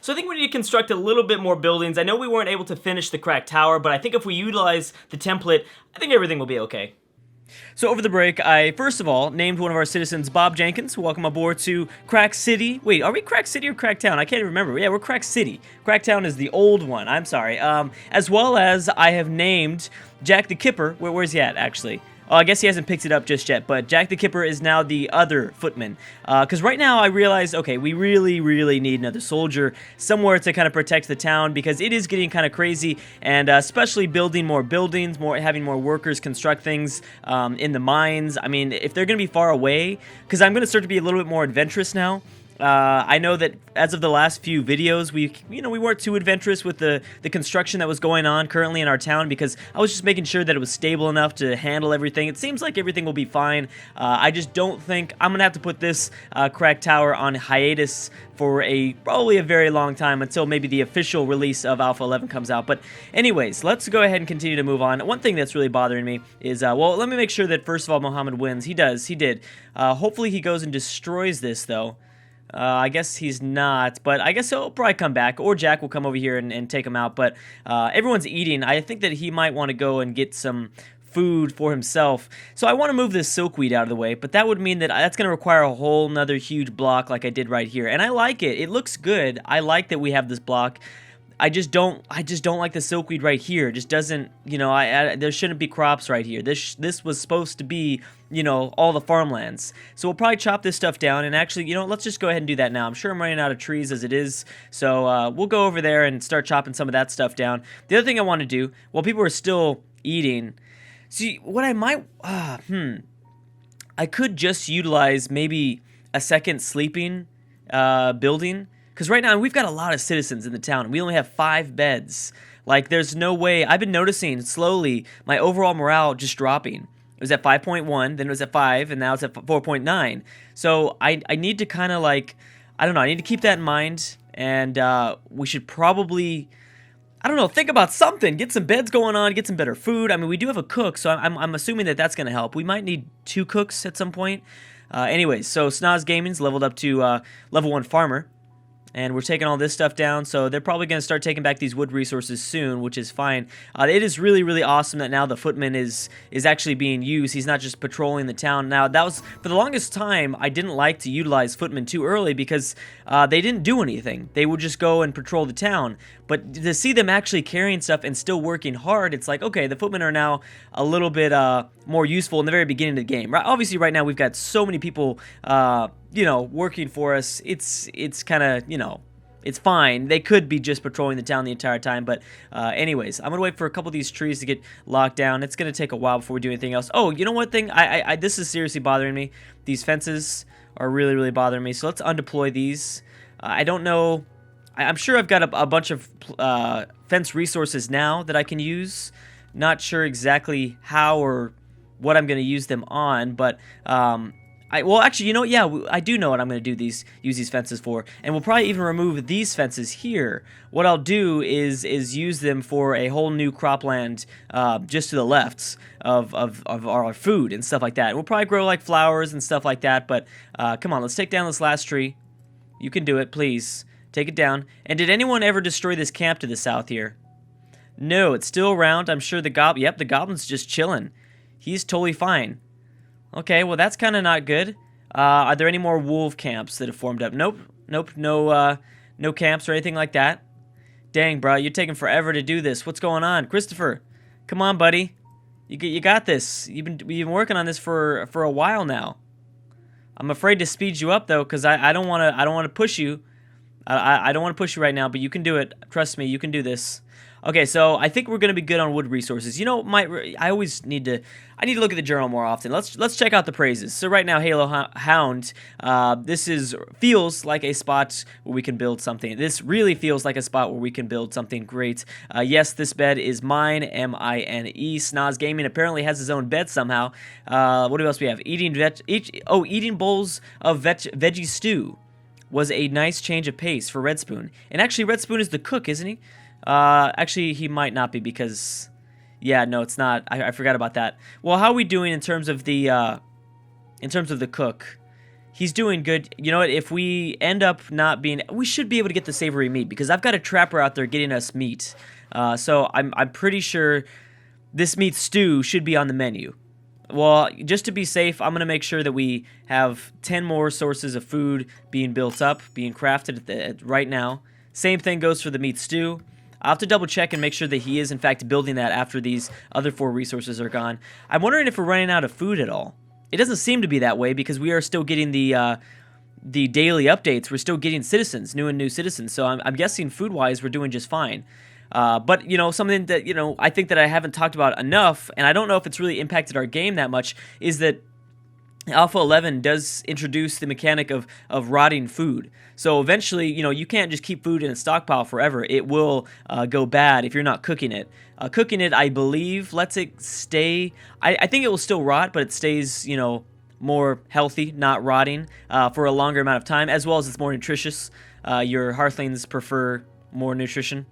So I think we need to construct a little bit more buildings. I know we weren't able to finish the cracked tower, but I think if we utilize the template, I think everything will be okay. So over the break, I first of all named one of our citizens Bob Jenkins. Welcome aboard to Crack City. Wait, are we Crack City or Crack Town? I can't even remember. Yeah, we're Crack City. Crack Town is the old one. I'm sorry. As well as I have named Jack the Kipper. Where's he at, actually? Oh, I guess he hasn't picked it up just yet, but Jack the Kipper is now the other footman. Because right now I realized, okay, we really need another soldier somewhere to kind of protect the town, because it is getting kind of crazy, and especially building more buildings, having more workers construct things in the mines. I mean, if they're going to be far away, because I'm going to start to be a little bit more adventurous now. I know that as of the last few videos, we weren't too adventurous with the construction that was going on currently in our town, because I was just making sure that it was stable enough to handle everything. It seems like everything will be fine. I just don't think I'm gonna have to put this crack tower on hiatus for probably a very long time, until maybe the official release of Alpha 11 comes out. But anyways, let's go ahead and continue to move on. One thing that's really bothering me is, well, let me make sure that first of all Mohammed wins. He did. Hopefully he goes and destroys this, though. I guess he's not, but I guess he'll probably come back, or Jack will come over here and take him out. But everyone's eating. I think that he might want to go and get some food for himself. So I want to move this silkweed out of the way, but that would mean that that's going to require a whole nother huge block like I did right here. And I like it. It looks good. I like that we have this block. I just don't like the silkweed right here. It just doesn't, there shouldn't be crops right here. This was supposed to be, all the farmlands. So we'll probably chop this stuff down, and actually, let's just go ahead and do that now. I'm sure I'm running out of trees as it is, so we'll go over there and start chopping some of that stuff down. The other thing I want to do, while people are still eating, see, what I might, I could just utilize maybe a second sleeping building. Because right now, we've got a lot of citizens in the town, and we only have 5 beds. Like, there's no way. I've been noticing slowly my overall morale just dropping. It was at 5.1, then it was at 5, and now it's at 4.9. So I need to kind of I don't know, I need to keep that in mind, and we should probably, I don't know, think about something. Get some beds going on, get some better food. I mean, we do have a cook, so I'm assuming that that's going to help. We might need 2 cooks at some point. Anyways, so Snoz Gaming's leveled up to level 1 farmer. And we're taking all this stuff down, so they're probably going to start taking back these wood resources soon, which is fine. It is really awesome that now the footman is actually being used. He's not just patrolling the town. Now, that was, for the longest time, I didn't like to utilize footmen too early, because they didn't do anything. They would just go and patrol the town. But to see them actually carrying stuff and still working hard, it's like, okay, the footmen are now a little bit more useful in the very beginning of the game. Right? Obviously, right now, we've got so many people working for us. It's kind of, it's fine. They could be just patrolling the town the entire time, but anyways, I'm gonna wait for a couple of these trees to get locked down. It's gonna take a while before we do anything else. Oh, you know what thing? This is seriously bothering me. These fences are really bothering me, so let's undeploy these. I don't know. I'm sure I've got a bunch of fence resources now that I can use. Not sure exactly how or what I'm gonna use them on, but well, actually, yeah, I do know what I'm going to use these fences for, and we'll probably even remove these fences here. What I'll do is use them for a whole new cropland just to the left of our food and stuff like that. We'll probably grow like flowers and stuff like that, but come on, let's take down this last tree. You can do it, please. Take it down. And did anyone ever destroy this camp to the south here? No, it's still around. I'm sure the goblin's just chilling. He's totally fine. Okay, well, that's kind of not good. Are there any more wolf camps that have formed up? Nope, no camps or anything like that. Dang, bro, you're taking forever to do this. What's going on? Christopher, come on, buddy. You got this. You've been working on this for a while now. I'm afraid to speed you up, though, because I don't want to push you. I don't want to push you right now, but you can do it. Trust me, you can do this. Okay, so I think we're gonna be good on wood resources. I always need to look at the journal more often. Let's check out the praises. So right now, Halo Hound, this feels like a spot where we can build something. This really feels like a spot where we can build something great. Yes, this bed is mine, M-I-N-E. Snoz Gaming apparently has his own bed somehow. What else we have? Eating bowls of veggie stew was a nice change of pace for Red Spoon. And actually, Red Spoon is the cook, isn't he? Actually, he might not be, because, yeah, no, it's not. I forgot about that. Well, how are we doing in terms of the cook? He's doing good. You know what? If we end up not being... We should be able to get the savory meat because I've got a trapper out there getting us meat. So I'm pretty sure this meat stew should be on the menu. Well, just to be safe, I'm going to make sure that we have 10 more sources of food being built up, being crafted right now. Same thing goes for the meat stew. I'll have to double check and make sure that he is in fact building that after these other 4 resources are gone. I'm wondering if we're running out of food at all. It doesn't seem to be that way because we are still getting the daily updates. We're still getting citizens, new citizens. So I'm guessing food-wise we're doing just fine. But, you know, something that, you know, I think that I haven't talked about enough, and I don't know if it's really impacted our game that much, is that Alpha 11 does introduce the mechanic of rotting food. So eventually, you know, you can't just keep food in a stockpile forever. It will go bad if you're not cooking it. Cooking it, I believe, lets it stay... I think it will still rot, but it stays, you know, more healthy, not rotting, for a longer amount of time, as well as it's more nutritious. Your hearthlings prefer more nutrition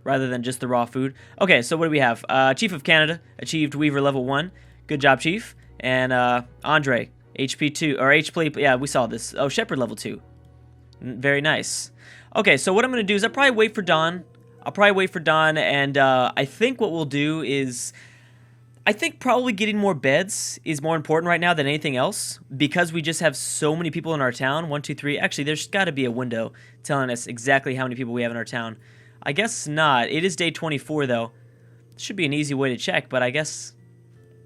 rather than just the raw food. Okay, so what do we have? Chief of Canada achieved Weaver level 1. Good job, Chief. And Andre, HP 2, or HP, yeah, we saw this. Oh, Shepherd level 2. Very nice. Okay, so what I'm going to do is I'll probably wait for dawn. And I think what we'll do is... I think probably getting more beds is more important right now than anything else because we just have so many people in our town. 1, 2, 3. Actually, there's got to be a window telling us exactly how many people we have in our town. I guess not. It is day 24, though. Should be an easy way to check, but I guess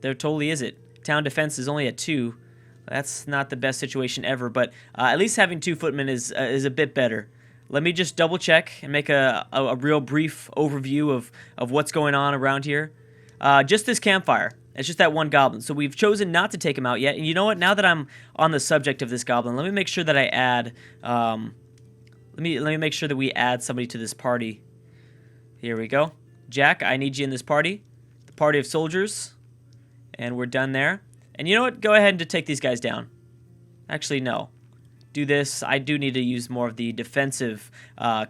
there totally is it. Town defense is only at 2. That's not the best situation ever, but at least having 2 footmen is a bit better. Let me just double check and make a real brief overview of what's going on around here. Just this campfire. It's just that one goblin. So we've chosen not to take him out yet. And you know what? Now that I'm on the subject of this goblin, let me make sure that I add... Let me make sure that we add somebody to this party. Here we go. Jack, I need you in this party. The party of soldiers. And we're done there. And you know what? Go ahead and take these guys down. Actually, no. Do this. I do need to use more of the defensive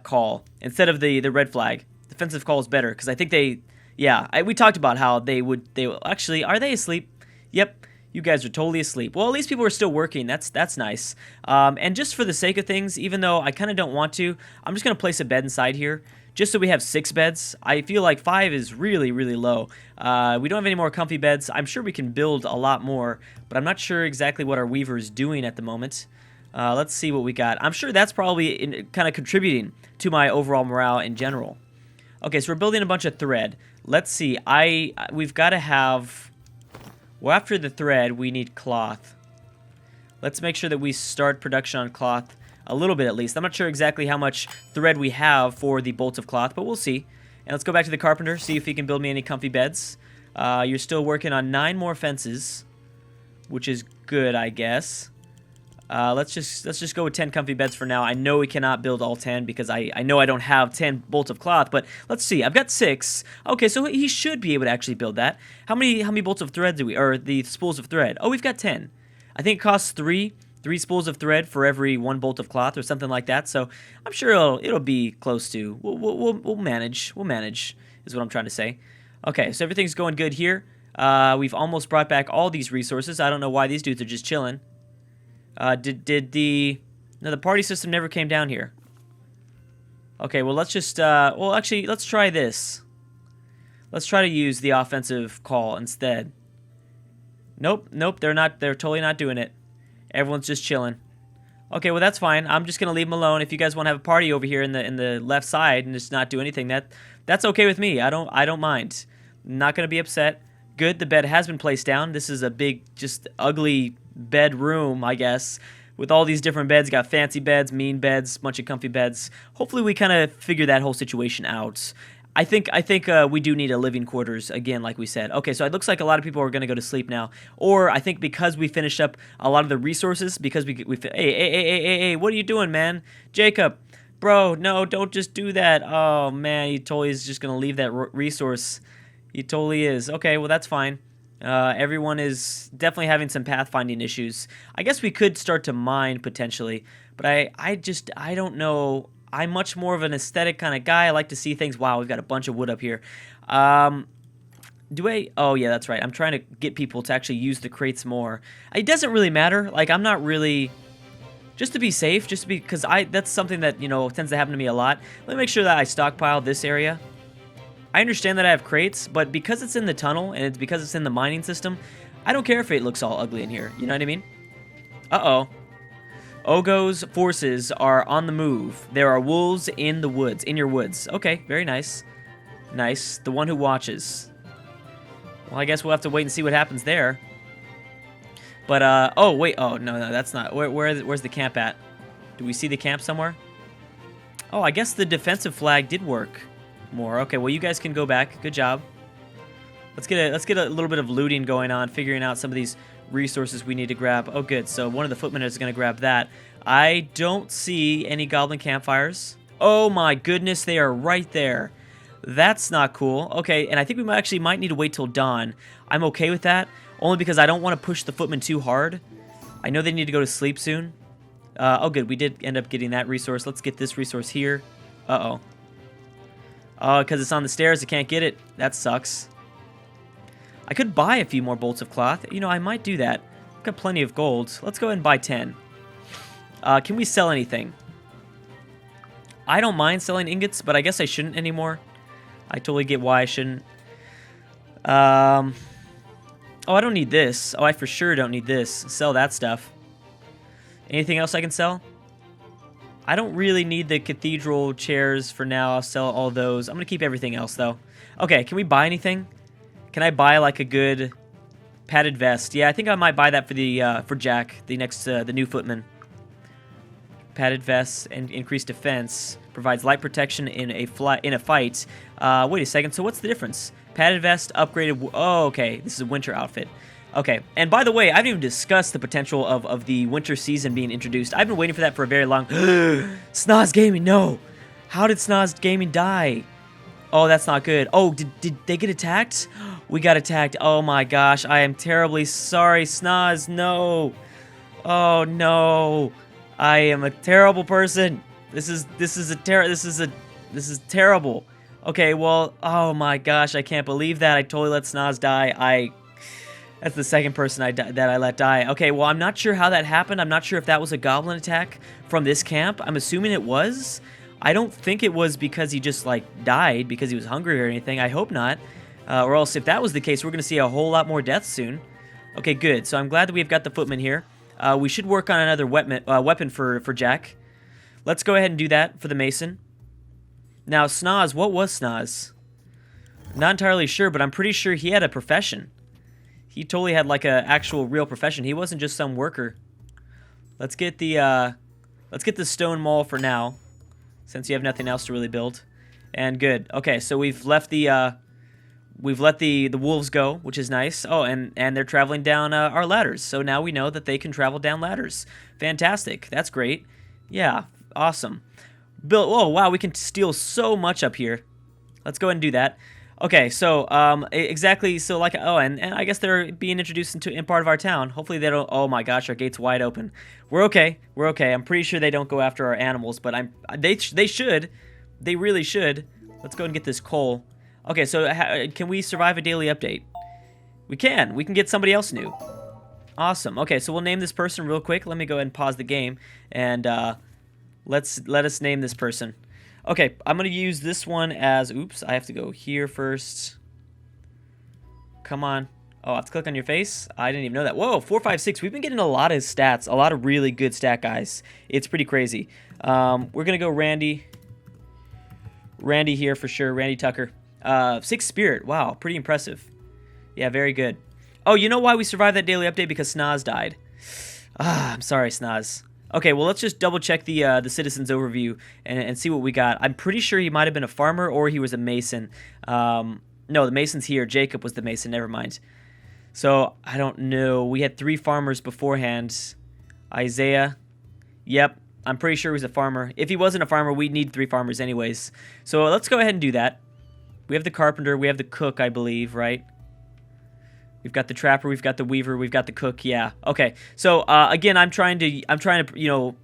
call instead of the red flag. Defensive call is better because I think they... Yeah, we talked about how they will actually... Are they asleep? Yep. You guys are totally asleep. Well, at least people are still working. That's nice. And just for the sake of things, even though I kind of don't want to, I'm just going to place a bed inside here just so we have 6 beds. I feel like 5 is really, really low. We don't have any more comfy beds. I'm sure we can build a lot more, but I'm not sure exactly what our weaver is doing at the moment. Let's see what we got. I'm sure that's probably kind of contributing to my overall morale in general. Okay, so we're building a bunch of thread. Let's see. We've got to have... Well, after the thread, we need cloth. Let's make sure that we start production on cloth a little bit at least. I'm not sure exactly how much thread we have for the bolts of cloth, but we'll see. And let's go back to the carpenter, see if he can build me any comfy beds. You're still working on 9 more fences, which is good, I guess. Let's just go with 10 comfy beds for now. I know we cannot build all 10 because I know I don't have 10 bolts of cloth, but let's see. I've got 6. Okay, so he should be able to actually build that. How many bolts of thread do we, or the spools of thread? Oh, we've got 10. I think it costs 3 spools of thread for every 1 bolt of cloth or something like that. So I'm sure it'll be close to. We'll manage. We'll manage is what I'm trying to say. Okay, so everything's going good here. We've almost brought back all these resources. I don't know why these dudes are just chilling. The party system never came down here. Okay, well, let's just, actually, let's try this. Let's try to use the offensive call instead. Nope, they're totally not doing it. Everyone's just chilling. Okay, well, that's fine. I'm just gonna leave them alone. If you guys want to have a party over here in the left side and just not do anything, that's okay with me. I don't mind. Not gonna be upset. Good, the bed has been placed down. This is a big, just ugly bedroom, I guess, with all these different beds. Got fancy beds, mean beds, bunch of comfy beds. Hopefully we kind of figure that whole situation out. I think we do need a living quarters again, like we said. Okay, so it looks like a lot of people are going to go to sleep now. Or I think because we finished up a lot of the resources, because hey, what are you doing, man? Jacob, bro, no, don't just do that. Oh, man, he totally is just going to leave that resource. He totally is. Okay, well, that's fine. Everyone is definitely having some pathfinding issues. I guess we could start to mine potentially, but I don't know. I'm much more of an aesthetic kind of guy. I like to see things. Wow, we've got a bunch of wood up here. Oh yeah, that's right. I'm trying to get people to actually use the crates more. It doesn't really matter. Like, I'm not really Just to be safe, just because that's something that, you know, tends to happen to me a lot. Let me make sure that I stockpile this area. I understand that I have crates, but because it's in the tunnel and it's because it's in the mining system, I don't care if it looks all ugly in here. You know what I mean? Uh-oh. Ogo's forces are on the move. There are wolves in the woods, in your woods. Okay, very nice. Nice. The one who watches. Well, I guess we'll have to wait and see what happens there. But, oh, wait. Oh, no, that's not. Where's the camp at? Do we see the camp somewhere? Oh, I guess the defensive flag did work more. Okay, well, you guys can go back. Good job. Let's get a little bit of looting going on, figuring out some of these resources we need to grab. Oh, good. So one of the footmen is going to grab that. I don't see any goblin campfires. Oh, my goodness. They are right there. That's not cool. Okay, and I think we might need to wait till dawn. I'm okay with that. Only because I don't want to push the footmen too hard. I know they need to go to sleep soon. Oh, good. We did end up getting that resource. Let's get this resource here. Uh-oh. Oh, because it's on the stairs. I can't get it. That sucks. I could buy a few more bolts of cloth. You know, I might do that. I've got plenty of gold. Let's go ahead and buy 10. Can we sell anything? I don't mind selling ingots, but I guess I shouldn't anymore. I totally get why I shouldn't. Oh, I don't need this. Oh, I for sure don't need this. Sell that stuff. Anything else I can sell? I don't really need the cathedral chairs for now. I'll sell all those. I'm going to keep everything else, though. Okay, can we buy anything? Can I buy, like, a good padded vest? Yeah, I think I might buy that for Jack, the new footman. Padded vest and increased defense. Provides light protection in a fight. Wait a second. So what's the difference? Padded vest, upgraded. Oh, okay. This is a winter outfit. Okay. And by the way, I haven't even discussed the potential of the winter season being introduced. I've been waiting for that for a very long. Snoz Gaming, no. How did Snoz Gaming die? Oh, that's not good. Oh, did they get attacked? We got attacked. Oh my gosh. I am terribly sorry, Snoz. No. Oh no. I am a terrible person. This is terrible. Okay, well, oh my gosh, I can't believe that. I totally let Snoz die. That's the second person that I let die. Okay, well, I'm not sure how that happened. I'm not sure if that was a goblin attack from this camp. I'm assuming it was. I don't think it was because he just, like, died because he was hungry or anything. I hope not. Or else, if that was the case, we're going to see a whole lot more deaths soon. Okay, good. So I'm glad that we've got the footman here. We should work on another weapon for Jack. Let's go ahead and do that for the mason. Now, Snoz, what was Snoz? Not entirely sure, but I'm pretty sure he had a profession. He totally had like a actual real profession. He wasn't just some worker. Let's get the stone mall for now, since you have nothing else to really build. And good. Okay, so we've let the wolves go, which is nice. Oh, and they're traveling down our ladders. So now we know that they can travel down ladders. Fantastic. That's great. Yeah, awesome. Oh, wow, we can steal so much up here. Let's go ahead and do that. Okay, so, exactly, so like, oh, and I guess they're being introduced in part of our town. Hopefully they don't, oh my gosh, our gate's wide open. We're okay. I'm pretty sure they don't go after our animals, but they should. They really should. Let's go and get this coal. Okay, so can we survive a daily update? We can get somebody else new. Awesome. Okay, so we'll name this person real quick. Let me go ahead and pause the game, and let us name this person. Okay, I'm going to use this one as, oops, I have to go here first. Come on. Oh, I have to click on your face? I didn't even know that. Whoa, 456. We've been getting a lot of stats, a lot of really good stat guys. It's pretty crazy. We're going to go Randy. Randy here for sure, Randy Tucker. 6 spirit, wow, pretty impressive. Yeah, very good. Oh, you know why we survived that daily update? Because Snoz died. I'm sorry, Snoz. Okay, well, let's just double-check the citizens overview and see what we got. I'm pretty sure he might have been a farmer or he was a mason. No, the mason's here. Jacob was the mason. Never mind. So, I don't know. We had 3 farmers beforehand. Isaiah. Yep, I'm pretty sure he was a farmer. If he wasn't a farmer, we'd need 3 farmers anyways. So, let's go ahead and do that. We have the carpenter. We have the cook, I believe, right? We've got the trapper, we've got the weaver, we've got the cook. Yeah. Okay. So again, I'm trying to, you know,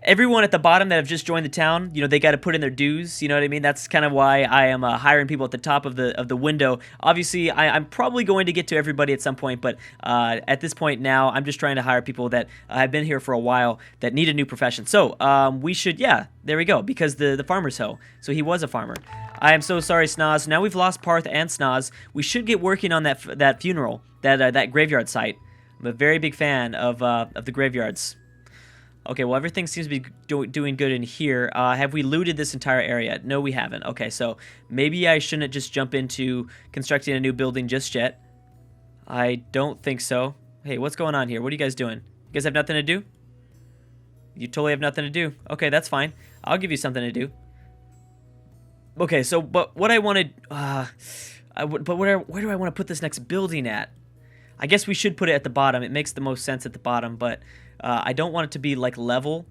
everyone at the bottom that have just joined the town, you know, they got to put in their dues. You know what I mean? That's kind of why I am hiring people at the top of the window. Obviously, I'm probably going to get to everybody at some point, but at this point now, I'm just trying to hire people that have been here for a while that need a new profession. So we should, yeah, there we go, because the farmer's hoe. So he was a farmer. I am so sorry, Snoz. Now we've lost Parth and Snoz. We should get working on that funeral, that graveyard site. I'm a very big fan of the graveyards. Okay, well, everything seems to be doing good in here. Have we looted this entire area? No, we haven't. Okay, so maybe I shouldn't just jump into constructing a new building just yet. I don't think so. Hey, what's going on here? What are you guys doing? You guys have nothing to do? You totally have nothing to do. Okay, that's fine. I'll give you something to do. Okay, so, but what I wanted... but where do I want to put this next building at? I guess we should put it at the bottom. It makes the most sense at the bottom, but... I don't want it to be, like, level.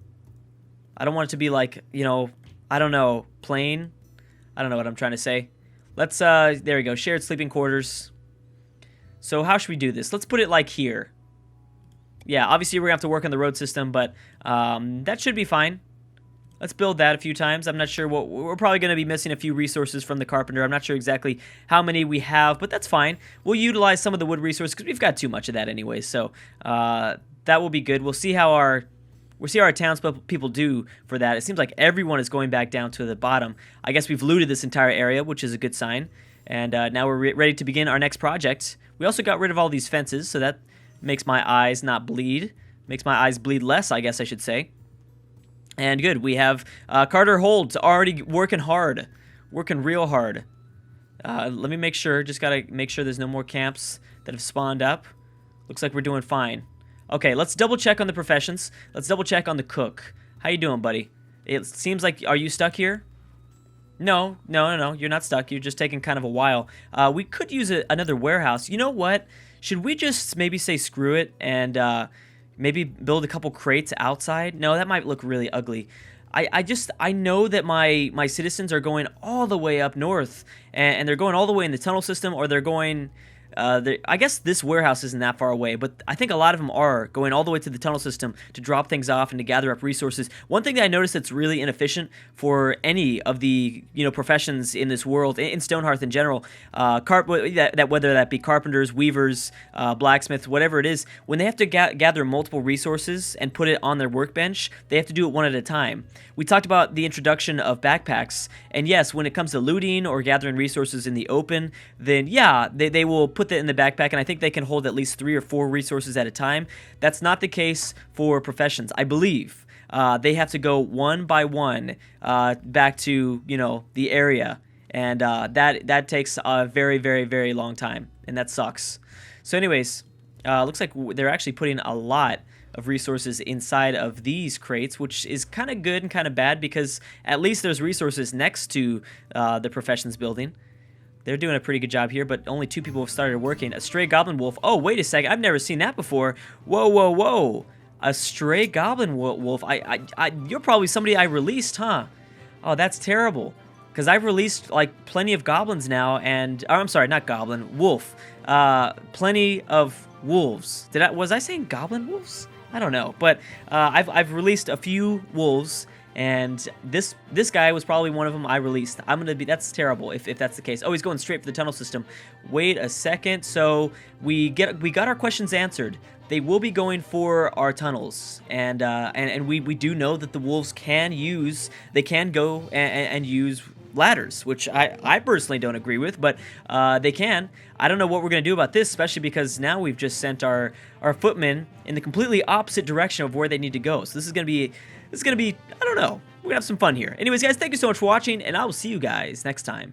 I don't want it to be, like, you know, I don't know, plain. I don't know what I'm trying to say. Let's, there we go, shared sleeping quarters. So how should we do this? Let's put it, like, here. Yeah, obviously we're going to have to work on the road system, but that should be fine. Let's build that a few times. I'm not sure what... We're probably going to be missing a few resources from the carpenter. I'm not sure exactly how many we have, but that's fine. We'll utilize some of the wood resources because we've got too much of that anyway, so... that will be good. We'll see how our townspeople do for that. It seems like everyone is going back down to the bottom. I guess we've looted this entire area, which is a good sign. And now we're ready to begin our next project. We also got rid of all these fences, so that makes my eyes not bleed. Makes my eyes bleed less, I guess I should say. And good, we have Carter Holt already working hard. Working real hard. Let me make sure, just gotta make sure there's no more camps that have spawned up. Looks like we're doing fine. Okay, let's double check on the professions. Let's double check on the cook. How you doing, buddy? It seems like, are you stuck here? No, you're not stuck. You're just taking kind of a while. We could use another warehouse. You know what? Should we just maybe say screw it and maybe build a couple crates outside? No, that might look really ugly. I know that my citizens are going all the way up north, and they're going all the way in the tunnel system, or they're going... I guess this warehouse isn't that far away, but I think a lot of them are going all the way to the tunnel system to drop things off and to gather up resources. One thing that I noticed that's really inefficient for any of the professions in this world, in Stonehearth in general, whether that be carpenters, weavers, blacksmiths, whatever it is, when they have to gather multiple resources and put it on their workbench, they have to do it one at a time. We talked about the introduction of backpacks, and yes, when it comes to looting or gathering resources in the open, then yeah, they will put that in the backpack, and I think they can hold at least 3 or 4 resources at a time. That's not the case for professions, I believe. They have to go one by one back to the area, and that takes a very, very, very long time, and that sucks. So anyways, looks like they're actually putting a lot of resources inside of these crates, which is kind of good and kind of bad because at least there's resources next to the professions building. They're doing a pretty good job here, but only 2 people have started working. A stray goblin wolf. Oh, wait a second. I've never seen that before. Whoa, whoa, whoa. A stray goblin wolf. You're probably somebody I released, huh? Oh, that's terrible. Because I've released, like, plenty of goblins now, and... Oh, I'm sorry, not goblin. Wolf. Plenty of wolves. Was I saying goblin wolves? I don't know. But I've released a few wolves... And this guy was probably one of them I released. That's terrible if that's the case. Oh, he's going straight for the tunnel system. Wait a second. So we got our questions answered. They will be going for our tunnels, and we do know that the wolves can go and use ladders, which I personally don't agree with, but they can. I don't know what we're gonna do about this, especially because now we've just sent our footmen in the completely opposite direction of where they need to go. So this is gonna be, I don't know. We're gonna have some fun here. Anyways, guys, thank you so much for watching, and I will see you guys next time.